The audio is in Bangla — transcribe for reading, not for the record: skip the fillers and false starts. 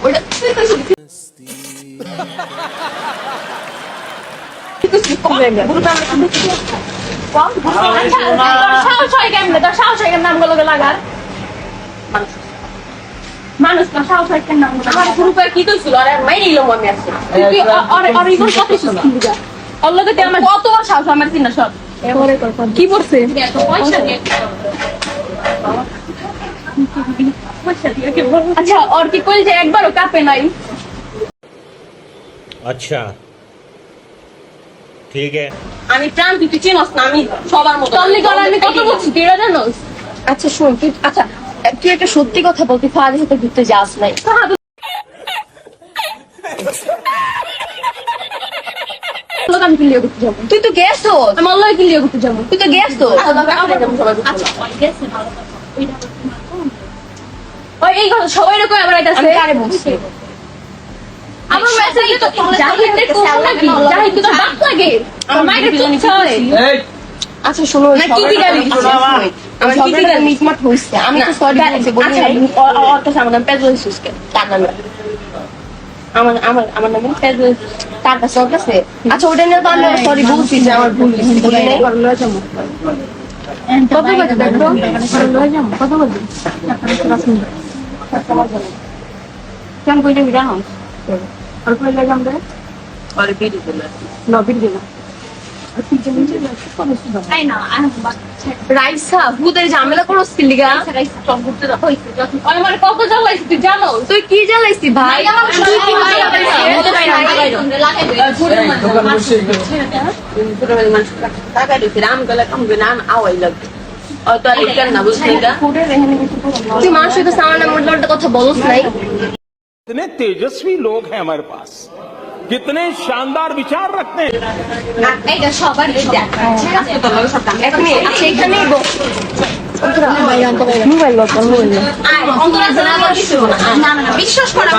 ওটা তুই কইছিস মানুষ না সাহস হয় কেন আমার গ্রুপে কি কইছিল আরে মাইরি লম আমি আছি তুই আর ইগোর কত সুস্কি যা আল্লাহকে আমার কত সাহস আমার চিনা সব কি করছে পয়সা দিয়ে अच्छा और की कोई एक बार कापे নাই अच्छा ठीक है আমি প্রাণ তুই চিনস না আমি সবার মতো তল্লি গলা আমি কত বলছি তুই জানোস আচ্ছা শোন তুই আচ্ছা তুই একটা সত্যি কথা বলতি ফাহাদের সাথে ঘুরতে যাস নাই লোক আমি কিলিয়ে করতে যাবো তুই তো গেছো আমি আল্লাহ কিলিয়ে করতে যাবো তুই তো গেছো আচ্ছা গেছে ভালো কথা ওই এই কথা সবাই রকম আবার আইতাছে আমি কারে বলছি আমার মেসেজ তো জাহিদের কোন নাকি জাহিদ তো বাপ লাগে আমার মাইরে তো ছয় আচ্ছা শোনো না কি বিড়ালি আমার কি বিড়াল মিটমাট হইছে আমি তো সরি বলছি বলি নাই ওর কাছে আমার নাম পেজল সুস্কে তার নামে আমার নামে পেজল তার কাছে ওর কাছে আচ্ছা ওটা নিয়ে তো আমি সরি বলছি যে আমার ভুল হয়েছে বলি নাই কত বাজে দেখো কত বাজে কেন কইলে জানো আর কইলে জানবে আর বিড়ি দিলা নবির দিনা রাইসা হুদের ঝামেলা করছিস লিগা আমার কত জ্বালাইছি তুই জানো তুই কি জ্বালাইছিস ভাই তুই কি তুই মানুষের কাছে আমার নাম উল্টা কথা বলস নাই कितने तेजस्वी लोग हैं हमारे पास कितने शानदार विचार रखते हैं এইটা সবার এখনই আচ্ছা এখানেই মোবাইল মোবাইল বিশ্বাস করা